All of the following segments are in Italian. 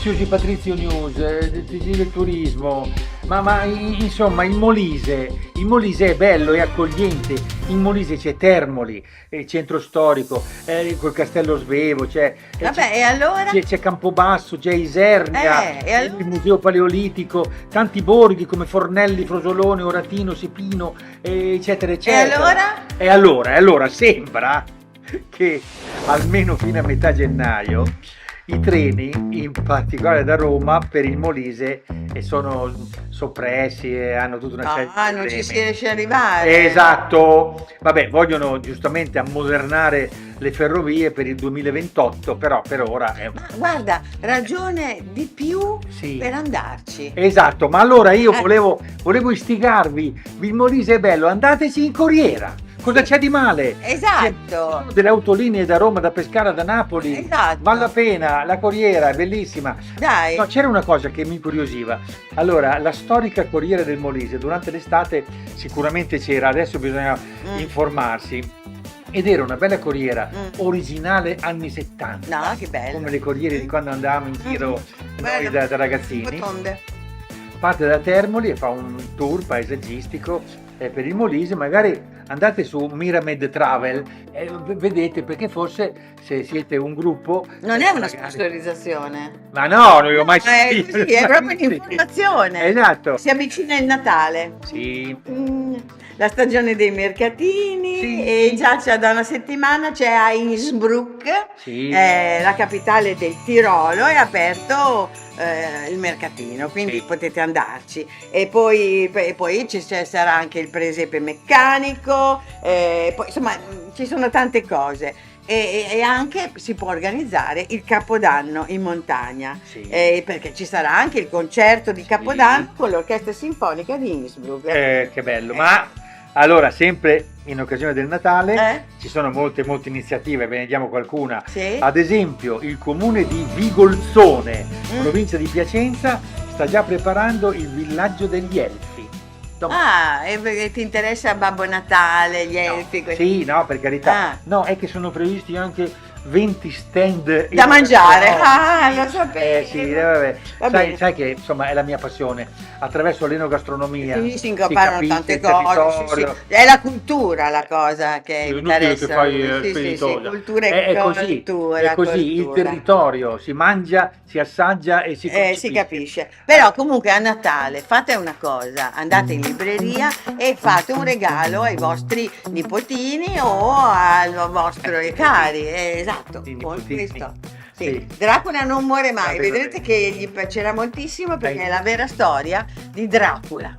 preziosi Patrizio News, del turismo, insomma il Molise è bello e accogliente, in Molise c'è Termoli, il centro storico, col Castello Svevo, Vabbè, e allora? C'è Campobasso, c'è Isernia, E allora? il Museo Paleolitico, tanti borghi come Fornelli, Frosolone, Oratino, Sepino, eccetera, eccetera. E allora? E allora sembra che almeno fino a metà gennaio i treni, in particolare da Roma, per il Molise sono soppressi e hanno tutta una serie di problemi. Non ci si riesce ad arrivare. Esatto, vabbè, vogliono giustamente ammodernare le ferrovie per il 2028, però per ora è... Guarda, ragione di più per andarci. Esatto, ma allora io volevo istigarvi, il Molise è bello, andateci in corriera. Cosa c'è di male? Esatto. C'è delle autolinee da Roma, da Pescara, da Napoli. Esatto. Vale la pena, la corriera è bellissima. Dai. No, c'era una cosa che mi incuriosiva. Allora, la storica corriera del Molise durante l'estate sicuramente c'era, adesso bisogna informarsi. Ed era una bella corriera originale anni 70. No, che bello. Come le corriere di quando andavamo in giro noi da ragazzini. Rotonde. Parte da Termoli e fa un tour paesaggistico per il Molise, magari andate su Miramed Travel e vedete, perché forse se siete un gruppo... Non è una sponsorizzazione. Ma no, non l'ho mai sentito. È proprio un'informazione. Esatto. Si avvicina il Natale. Sì. La stagione dei mercatini e già da una settimana c'è a Innsbruck, la capitale del Tirolo, è aperto il mercatino, quindi potete andarci. E poi sarà anche il presepe meccanico, poi insomma ci sono tante cose. E anche si può organizzare il Capodanno in montagna, perché ci sarà anche il concerto di Capodanno con l'orchestra sinfonica di Innsbruck. Che bello, ma allora sempre in occasione del Natale ci sono molte iniziative, ve ne diamo qualcuna. Ad esempio il comune di Vigolzone, provincia di Piacenza, sta già preparando il villaggio degli Elfi. E ti interessa Babbo Natale, gli elfi? Sì, no, per carità. No, è che sono previsti anche 20 stand da mangiare. Lo sapevo. Vabbè. Sai che insomma è la mia passione, attraverso l'enogastronomia si imparano tante cose. È la cultura la cosa che interessa. Che fai cultura e cultura. È così, il territorio si mangia, si assaggia e si capisce. Però comunque a Natale fate una cosa, andate in libreria e fate un regalo ai vostri nipotini o ai vostri cari. Esatto. Questo. Dracula non muore mai, vedrete che gli piacerà moltissimo perché è la vera storia di Dracula.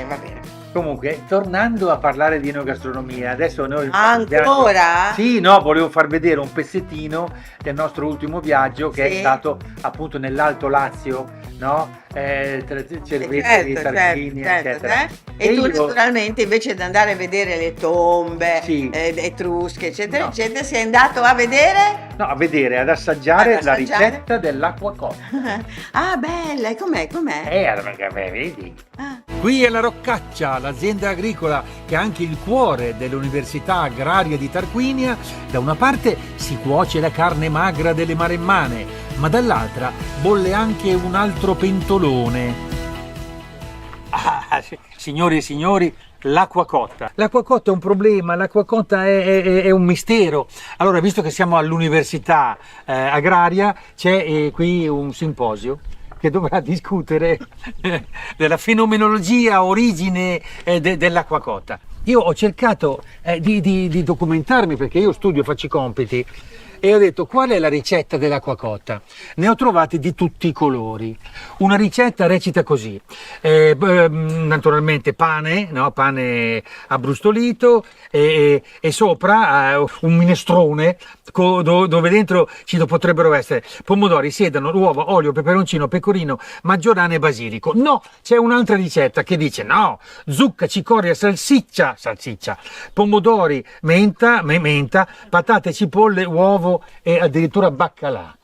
Va bene. Comunque, tornando a parlare di enogastronomia, adesso noi... Ancora? Sì, no, volevo far vedere un pezzettino del nostro ultimo viaggio che è stato appunto nell'Alto Lazio, no? Cerveteri, Tarquini, eccetera. E tu naturalmente invece di andare a vedere le tombe etrusche, eccetera, eccetera, sei andato a vedere? No, a vedere, ad assaggiare la ricetta dell'acqua cotta. Bella, e com'è? Vedi? Qui è la Roccaccia, l'azienda agricola che è anche il cuore dell'Università Agraria di Tarquinia. Da una parte si cuoce la carne magra delle maremmane, ma dall'altra bolle anche un altro pentolone. Signori e signori, l'acqua cotta. L'acqua cotta è un problema, l'acqua cotta è un mistero. Allora, visto che siamo all'Università Agraria, c'è qui un simposio che dovrà discutere della fenomenologia, origine dell'acqua cotta. Io ho cercato di documentarmi perché io studio, faccio i compiti e ho detto qual è la ricetta dell'acqua cotta. Ne ho trovate di tutti i colori. Una ricetta recita così, naturalmente pane abbrustolito e sopra un minestrone dove dentro ci potrebbero essere pomodori, sedano, uova, olio, peperoncino, pecorino, maggiorana e basilico. No, c'è un'altra ricetta che dice no, zucca, cicoria, salsiccia, pomodori, menta, patate, cipolle, uovo e addirittura baccalà.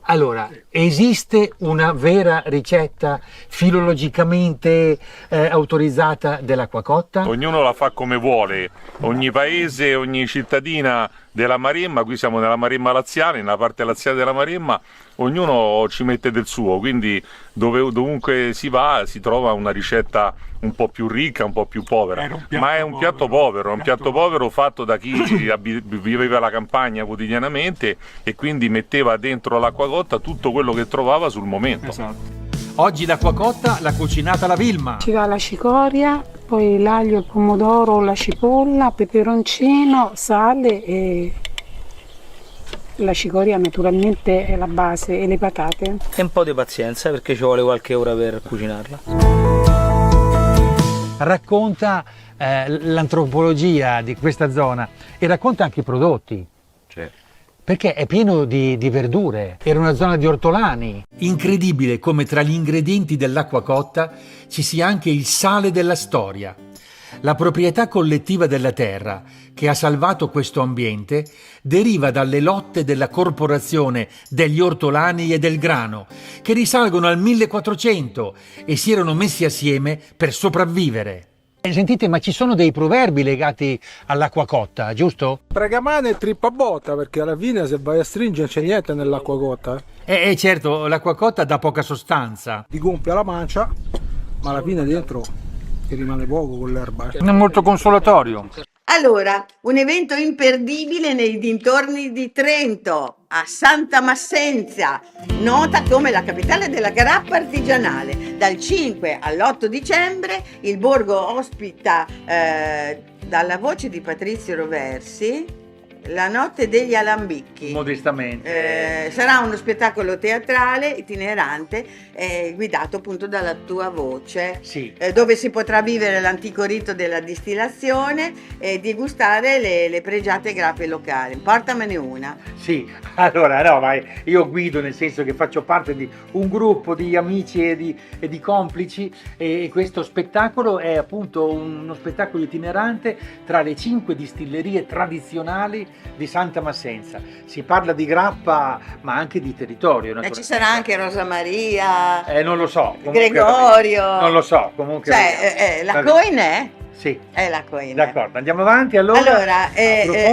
Allora, esiste una vera ricetta filologicamente autorizzata dell'acqua cotta? Ognuno la fa come vuole, ogni paese, ogni cittadina della Marimma. Qui siamo nella Marimma laziale, nella parte laziale della Marimma, ognuno ci mette del suo, quindi dovunque si va si trova una ricetta un po' più ricca, un po' più povera, ma è un piatto povero, un piatto povero fatto da chi viveva la campagna quotidianamente e quindi metteva dentro l'acqua cotta tutto quello che trovava sul momento. Esatto. Oggi l'acqua cotta l'ha cucinata la Vilma. Ci va la cicoria, poi l'aglio, il pomodoro, la cipolla, peperoncino, sale e la cicoria naturalmente è la base e le patate. E un po' di pazienza perché ci vuole qualche ora per cucinarla. Racconta l'antropologia di questa zona e racconta anche i prodotti. Certo. Perché è pieno di verdure, era una zona di ortolani. Incredibile come tra gli ingredienti dell'acqua cotta ci sia anche il sale della storia. La proprietà collettiva della terra, che ha salvato questo ambiente, deriva dalle lotte della corporazione degli ortolani e del grano, che risalgono al 1400 e si erano messi assieme per sopravvivere. Sentite, ma ci sono dei proverbi legati all'acqua cotta, giusto? Pregamane e trippa botta, perché alla fine se vai a stringere non c'è niente nell'acqua cotta. Certo, l'acqua cotta dà poca sostanza. Ti gonfia la mancia, ma alla fine dentro ti rimane poco con l'erba. È molto consolatorio. Allora, un evento imperdibile nei dintorni di Trento, a Santa Massenza, nota come la capitale della grappa artigianale. Dal 5 all'8 dicembre il borgo ospita, dalla voce di Patrizio Roversi, la notte degli alambicchi. Modestamente. Sarà uno spettacolo teatrale itinerante guidato appunto dalla tua voce, Sì. Dove si potrà vivere l'antico rito della distillazione e degustare le pregiate grappe locali. Portamene una. Sì, allora no, ma io guido nel senso che faccio parte di un gruppo di amici e di complici e questo spettacolo è appunto uno spettacolo itinerante tra le 5 distillerie tradizionali di Santa Massenza. Si parla di grappa ma anche di territorio. Ci sarà anche Rosa Maria, non lo so. Gregorio. Non lo so, comunque. Cioè, la vabbè. Coine Sì. è la Coine. D'accordo, andiamo avanti allora. Allora,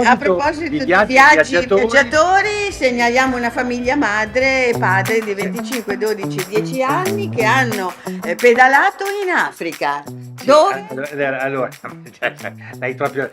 a proposito di viaggi viaggiatori, segnaliamo una famiglia madre e padre di 25, 12 e 10 anni che hanno pedalato in Africa. Dove? Allora, lei proprio,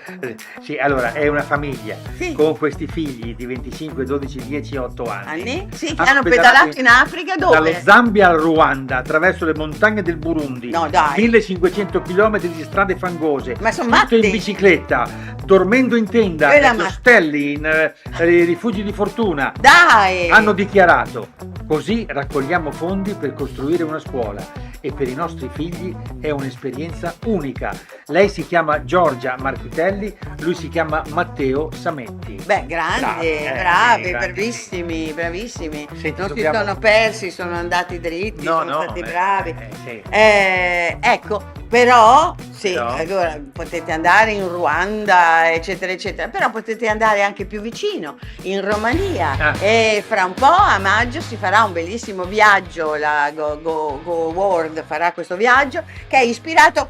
sì, allora è una famiglia Sì. con questi figli di 25, 12, 10 e 8 anni. Sì, che hanno pedalato in Africa dove? Dallo Zambia al Ruanda, attraverso le montagne del Burundi. No, dai. 1500 km di strade fangose. Ma sono tutto matti. in bicicletta, dormendo in tenda, Quella negli ostelli, in rifugi di fortuna. Dai! Hanno dichiarato: così raccogliamo fondi per costruire una scuola e per i nostri figli è un'esperienza unica. Lei si chiama Giorgia Marchitelli, lui si chiama Matteo Sametti. Beh, grandi, bravi, bravissimi, bravissimi. Senti, non dobbiamo- si sono persi, sono andati dritti, sono stati bravi. sì. Ecco, però, sì, Però? allora potete andare in Ruanda, eccetera, eccetera, però potete andare anche più vicino, in Romania. E fra un po', a maggio, si farà un bellissimo viaggio, la Go World farà questo viaggio, che è ispirato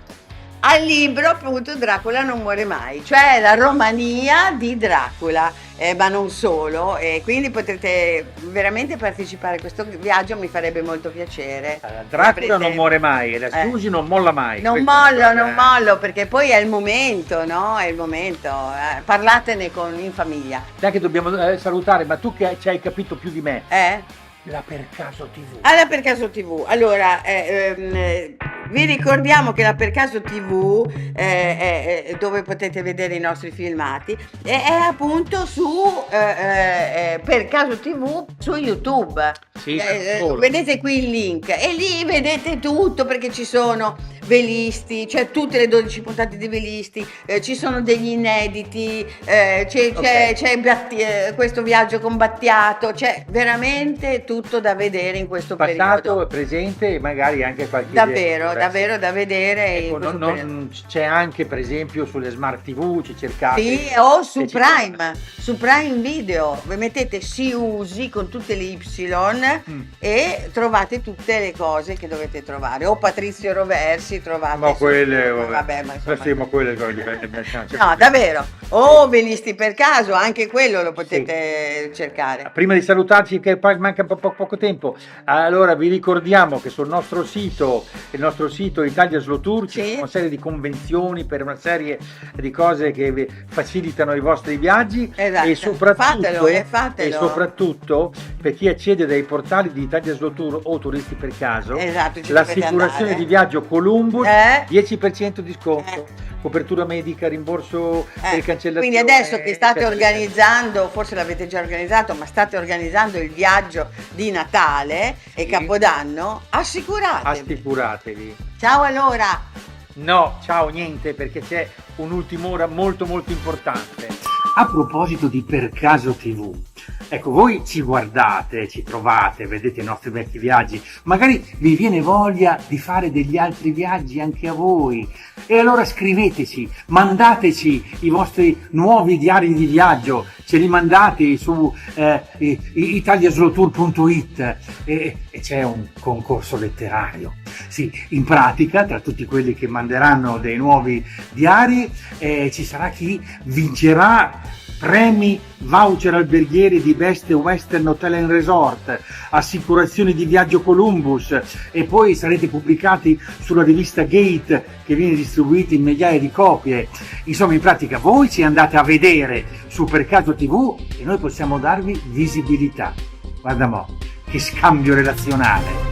al libro appunto Dracula non muore mai, cioè la Romania di Dracula, ma non solo, e quindi potrete veramente partecipare a questo viaggio, mi farebbe molto piacere. Dracula non muore mai e la Susi non molla mai. Non mollo, perché poi è il momento, no? È il momento, parlatene in famiglia. Dai che dobbiamo salutare, ma tu che ci hai capito più di me. La Per Caso TV. La Per Caso TV. Allora, vi ricordiamo che la Per Caso TV, dove potete vedere i nostri filmati, è appunto su Per Caso TV su YouTube. Sì, vedete qui il link e lì vedete tutto, perché ci sono velisti, cioè tutte le 12 puntate di velisti, ci sono degli inediti, c'è questo viaggio con Battiato, c'è veramente tutto da vedere in questo passato, periodo. presente e magari anche qualche Davvero, idea. davvero da vedere. Ecco, in questo periodo. c'è anche per esempio sulle smart TV, ci cercate. Sì, o su e ci- Su Prime Video, vi mettete Si Usi con tutte le Y e trovate tutte le cose che dovete trovare. O Patrizio Roversi, trovate. Ma quelle, vabbè, ma insomma. sì, ma quelle dipende. No, davvero. O Venisti per caso, anche quello lo potete cercare. Prima di salutarci, che poi manca poco tempo, allora vi ricordiamo che sul nostro sito, il nostro sito Italia Slow Tour, ci sono una serie di convenzioni per una serie di cose che vi facilitano i vostri viaggi. Esatto. E soprattutto, fatelo. e soprattutto per chi accede dai portali di Italia Slow Tour o Turisti per caso, Esatto, ci l'assicurazione dovete di andare. viaggio Columbus, 10% di sconto, Eh. copertura medica, rimborso per cancellazione. Quindi adesso che state eccetera, organizzando, forse l'avete già organizzato, ma state organizzando il viaggio di Natale e Capodanno, assicuratevi. assicuratevi. Ciao allora! No, ciao, niente, perché c'è un'ultima ora molto importante. A proposito di Per Caso TV, ecco, voi ci guardate, ci trovate, vedete i nostri vecchi viaggi, magari vi viene voglia di fare degli altri viaggi anche a voi. E allora scriveteci, mandateci i vostri nuovi diari di viaggio, ce li mandate su italiaslowtour.it e c'è un concorso letterario. Sì, in pratica, tra tutti quelli che manderanno dei nuovi diari, ci sarà chi vincerà premi, voucher alberghieri di Best Western Hotel and Resort, assicurazioni di viaggio Columbus, e poi sarete pubblicati sulla rivista Gate che viene distribuita in migliaia di copie. Insomma, in pratica voi ci andate a vedere su Per Caso TV e noi possiamo darvi visibilità. Guarda mo', che scambio relazionale!